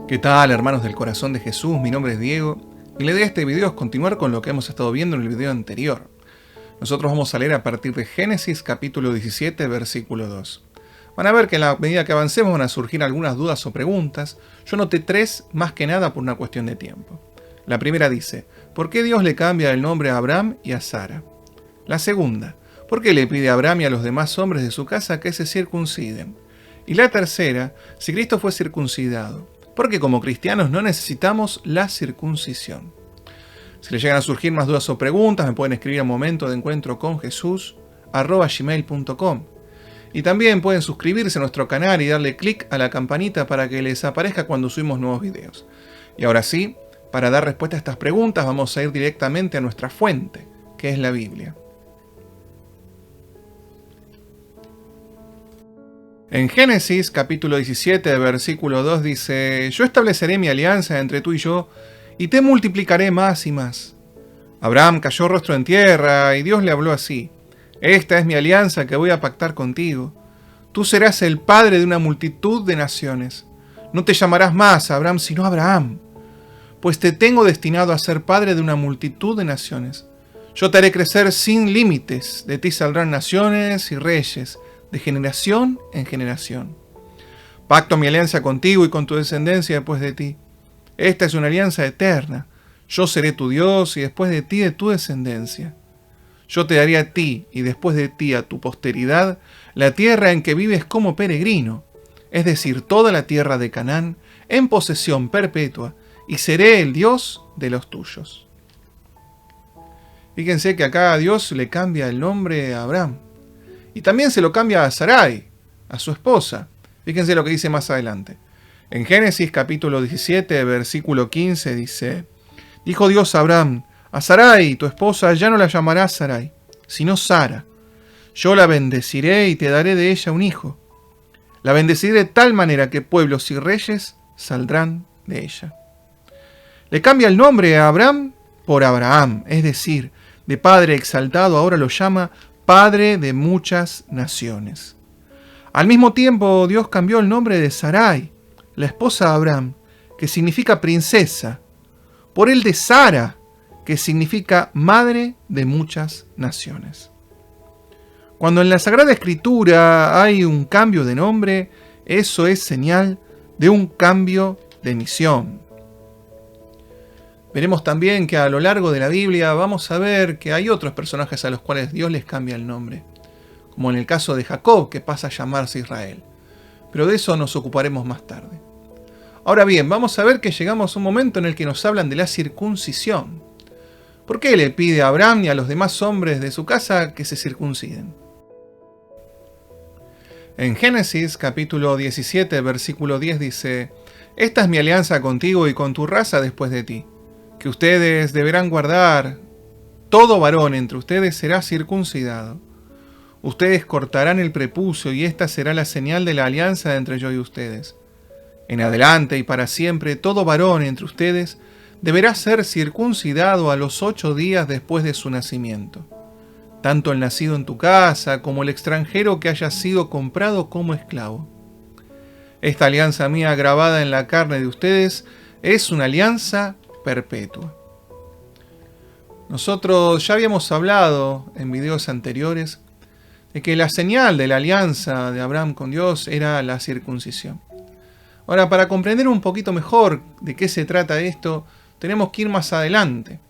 ¿Qué tal, hermanos del corazón de Jesús? Mi nombre es Diego y la idea de este video es continuar con lo que hemos estado viendo en el video anterior. Nosotros vamos a leer a partir de Génesis capítulo 17 versículo 2. Van a ver que a la medida que avancemos van a surgir algunas dudas o preguntas. Yo noté tres más que nada por una cuestión de tiempo. La primera dice, ¿por qué Dios le cambia el nombre a Abraham y a Sara? La segunda, ¿por qué le pide a Abraham y a los demás hombres de su casa que se circunciden? Y la tercera, si Cristo fue circuncidado, porque como cristianos no necesitamos la circuncisión. Si les llegan a surgir más dudas o preguntas, me pueden escribir a momento de encuentro con Jesús @gmail.com. Y también pueden suscribirse a nuestro canal y darle clic a la campanita para que les aparezca cuando subimos nuevos videos. Y ahora sí, para dar respuesta a estas preguntas vamos a ir directamente a nuestra fuente, que es la Biblia. En Génesis capítulo 17 versículo 2 dice, yo estableceré mi alianza entre tú y yo, y te multiplicaré más y más. Abraham cayó rostro en tierra, y Dios le habló así, esta es mi alianza que voy a pactar contigo. Tú serás el padre de una multitud de naciones. No te llamarás más Abraham, sino Abraham, pues te tengo destinado a ser padre de una multitud de naciones. Yo te haré crecer sin límites, de ti saldrán naciones y reyes, de generación en generación. Pacto mi alianza contigo y con tu descendencia después de ti. Esta es una alianza eterna. Yo seré tu Dios y después de ti de tu descendencia. Yo te daré a ti y después de ti a tu posteridad la tierra en que vives como peregrino, es decir, toda la tierra de Canaán, en posesión perpetua, y seré el Dios de los tuyos. Fíjense que acá a Dios le cambia el nombre a Abraham. Y también se lo cambia a Sarai, a su esposa. Fíjense lo que dice más adelante. En Génesis capítulo 17, versículo 15 dice, dijo Dios a Abraham, a Sarai, tu esposa, ya no la llamarás Sarai, sino Sara. Yo la bendeciré y te daré de ella un hijo. La bendeciré de tal manera que pueblos y reyes saldrán de ella. Le cambia el nombre a Abraham por Abraham, es decir, de padre exaltado ahora lo llama Padre de muchas naciones. Al mismo tiempo, Dios cambió el nombre de Sarai, la esposa de Abraham, que significa princesa, por el de Sara, que significa madre de muchas naciones. Cuando en la Sagrada Escritura hay un cambio de nombre, eso es señal de un cambio de misión. Veremos también que a lo largo de la Biblia vamos a ver que hay otros personajes a los cuales Dios les cambia el nombre, como en el caso de Jacob, que pasa a llamarse Israel. Pero de eso nos ocuparemos más tarde. Ahora bien, vamos a ver que llegamos a un momento en el que nos hablan de la circuncisión. ¿Por qué le pide a Abraham y a los demás hombres de su casa que se circunciden? En Génesis capítulo 17, versículo 10 dice, esta es mi alianza contigo y con tu raza después de ti, que ustedes deberán guardar, todo varón entre ustedes será circuncidado. Ustedes cortarán el prepucio y esta será la señal de la alianza entre yo y ustedes. En adelante y para siempre todo varón entre ustedes deberá ser circuncidado a los 8 días después de su nacimiento, tanto el nacido en tu casa como el extranjero que haya sido comprado como esclavo. Esta alianza mía grabada en la carne de ustedes es una alianza perpetua. Nosotros ya habíamos hablado en videos anteriores de que la señal de la alianza de Abraham con Dios era la circuncisión. Ahora, para comprender un poquito mejor de qué se trata esto, tenemos que ir más adelante.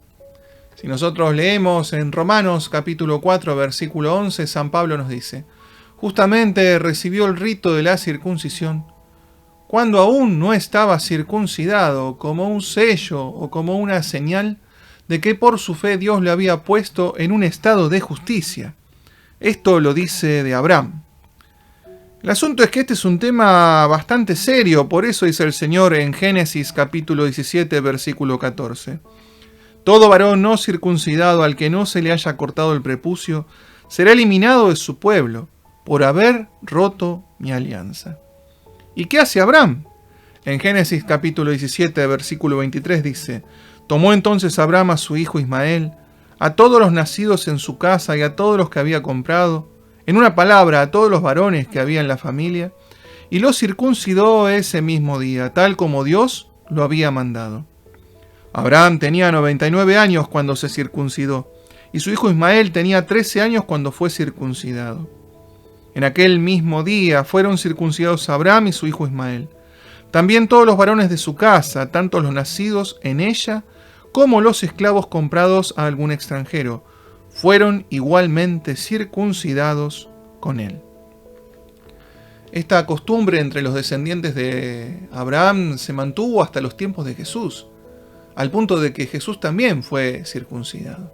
Si nosotros leemos en Romanos capítulo 4, versículo 11, San Pablo nos dice, justamente recibió el rito de la circuncisión cuando aún no estaba circuncidado, como un sello o como una señal de que por su fe Dios le había puesto en un estado de justicia. Esto lo dice de Abraham. El asunto es que este es un tema bastante serio, por eso dice el Señor en Génesis capítulo 17, versículo 14. Todo varón no circuncidado al que no se le haya cortado el prepucio será eliminado de su pueblo por haber roto mi alianza. ¿Y qué hace Abraham? En Génesis capítulo 17, versículo 23 dice, tomó entonces Abraham a su hijo Ismael, a todos los nacidos en su casa y a todos los que había comprado, en una palabra, a todos los varones que había en la familia, y los circuncidó ese mismo día, tal como Dios lo había mandado. Abraham tenía 99 años cuando se circuncidó, y su hijo Ismael tenía 13 años cuando fue circuncidado. En aquel mismo día fueron circuncidados Abraham y su hijo Ismael. También todos los varones de su casa, tanto los nacidos en ella como los esclavos comprados a algún extranjero, fueron igualmente circuncidados con él. Esta costumbre entre los descendientes de Abraham se mantuvo hasta los tiempos de Jesús, al punto de que Jesús también fue circuncidado.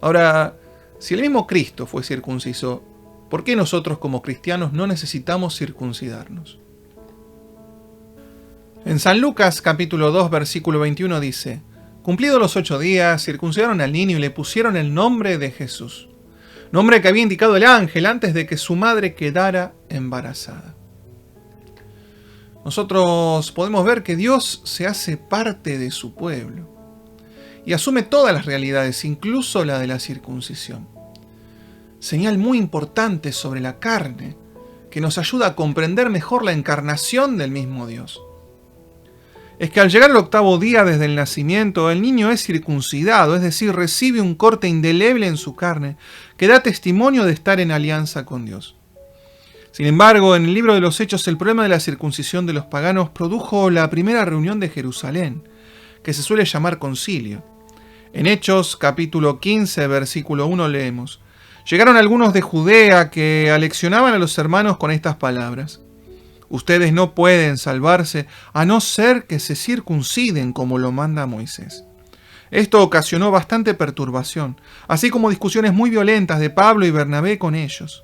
Ahora, si el mismo Cristo fue circunciso, ¿por qué nosotros como cristianos no necesitamos circuncidarnos? En San Lucas capítulo 2 versículo 21 dice: Cumplidos los 8 días, circuncidaron al niño y le pusieron el nombre de Jesús, nombre que había indicado el ángel antes de que su madre quedara embarazada. Nosotros podemos ver que Dios se hace parte de su pueblo y asume todas las realidades, incluso la de la circuncisión. Señal muy importante sobre la carne, que nos ayuda a comprender mejor la encarnación del mismo Dios. Es que al llegar al 8º día desde el nacimiento, el niño es circuncidado, es decir, recibe un corte indeleble en su carne, que da testimonio de estar en alianza con Dios. Sin embargo, en el libro de los Hechos, el problema de la circuncisión de los paganos produjo la primera reunión de Jerusalén, que se suele llamar concilio. En Hechos, capítulo 15, versículo 1, leemos: Llegaron algunos de Judea que aleccionaban a los hermanos con estas palabras: Ustedes no pueden salvarse a no ser que se circunciden como lo manda Moisés. Esto ocasionó bastante perturbación, así como discusiones muy violentas de Pablo y Bernabé con ellos.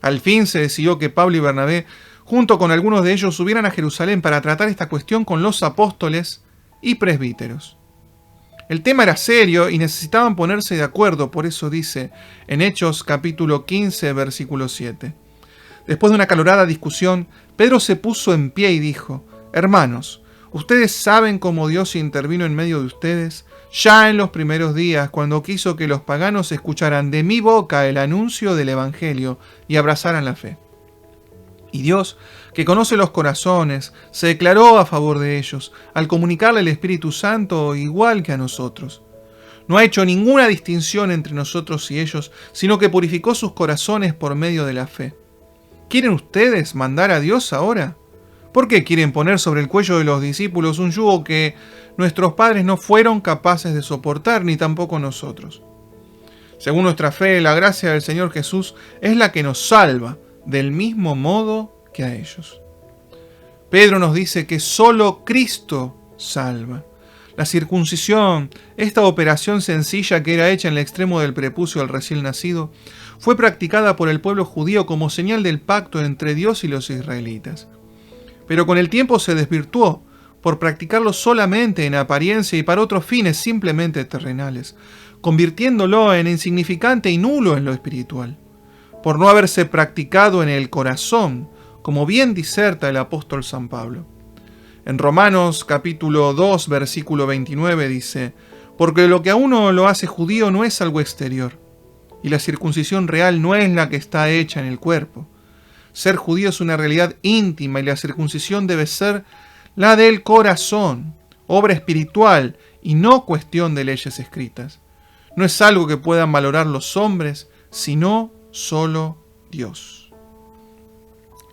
Al fin se decidió que Pablo y Bernabé, junto con algunos de ellos, subieran a Jerusalén para tratar esta cuestión con los apóstoles y presbíteros. El tema era serio y necesitaban ponerse de acuerdo, por eso dice en Hechos capítulo 15, versículo 7. Después de una acalorada discusión, Pedro se puso en pie y dijo: Hermanos, ustedes saben cómo Dios intervino en medio de ustedes ya en los primeros días, cuando quiso que los paganos escucharan de mi boca el anuncio del Evangelio y abrazaran la fe. Y Dios, que conoce los corazones, se declaró a favor de ellos, al comunicarle el Espíritu Santo igual que a nosotros. No ha hecho ninguna distinción entre nosotros y ellos, sino que purificó sus corazones por medio de la fe. ¿Quieren ustedes mandar a Dios ahora? ¿Por qué quieren poner sobre el cuello de los discípulos un yugo que nuestros padres no fueron capaces de soportar, ni tampoco nosotros? Según nuestra fe, la gracia del Señor Jesús es la que nos salva, del mismo modo que a ellos. Pedro nos dice que solo Cristo salva. La circuncisión, esta operación sencilla que era hecha en el extremo del prepucio al recién nacido, fue practicada por el pueblo judío como señal del pacto entre Dios y los israelitas. Pero con el tiempo se desvirtuó por practicarlo solamente en apariencia y para otros fines simplemente terrenales, convirtiéndolo en insignificante y nulo en lo espiritual, por no haberse practicado en el corazón, como bien diserta el apóstol San Pablo. En Romanos capítulo 2, versículo 29 dice: Porque lo que a uno lo hace judío no es algo exterior, y la circuncisión real no es la que está hecha en el cuerpo. Ser judío es una realidad íntima y la circuncisión debe ser la del corazón, obra espiritual y no cuestión de leyes escritas. No es algo que puedan valorar los hombres, sino solo Dios.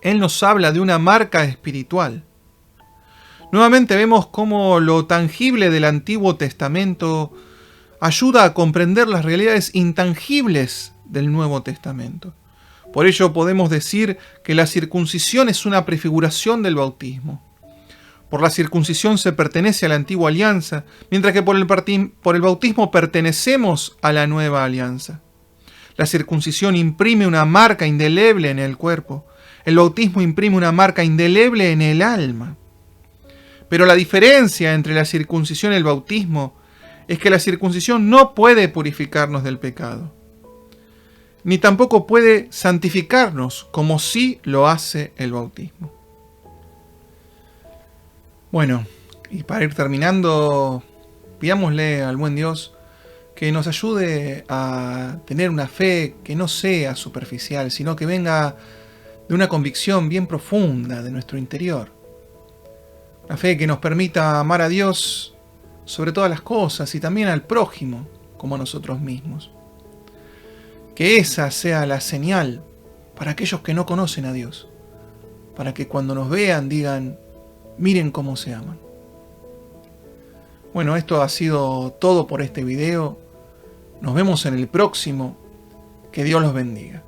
Él nos habla de una marca espiritual. Nuevamente vemos cómo lo tangible del Antiguo Testamento ayuda a comprender las realidades intangibles del Nuevo Testamento. Por ello podemos decir que la circuncisión es una prefiguración del bautismo. Por la circuncisión se pertenece a la antigua alianza, mientras que por el bautismo pertenecemos a la nueva alianza. La circuncisión imprime una marca indeleble en el cuerpo. El bautismo imprime una marca indeleble en el alma. Pero la diferencia entre la circuncisión y el bautismo es que la circuncisión no puede purificarnos del pecado, ni tampoco puede santificarnos como sí lo hace el bautismo. Bueno, y para ir terminando, pidámosle al buen Dios que nos ayude a tener una fe que no sea superficial, sino que venga de una convicción bien profunda de nuestro interior. La fe que nos permita amar a Dios sobre todas las cosas y también al prójimo como a nosotros mismos. Que esa sea la señal para aquellos que no conocen a Dios, para que cuando nos vean digan, miren cómo se aman. Bueno, esto ha sido todo por este video. Nos vemos en el próximo. Que Dios los bendiga.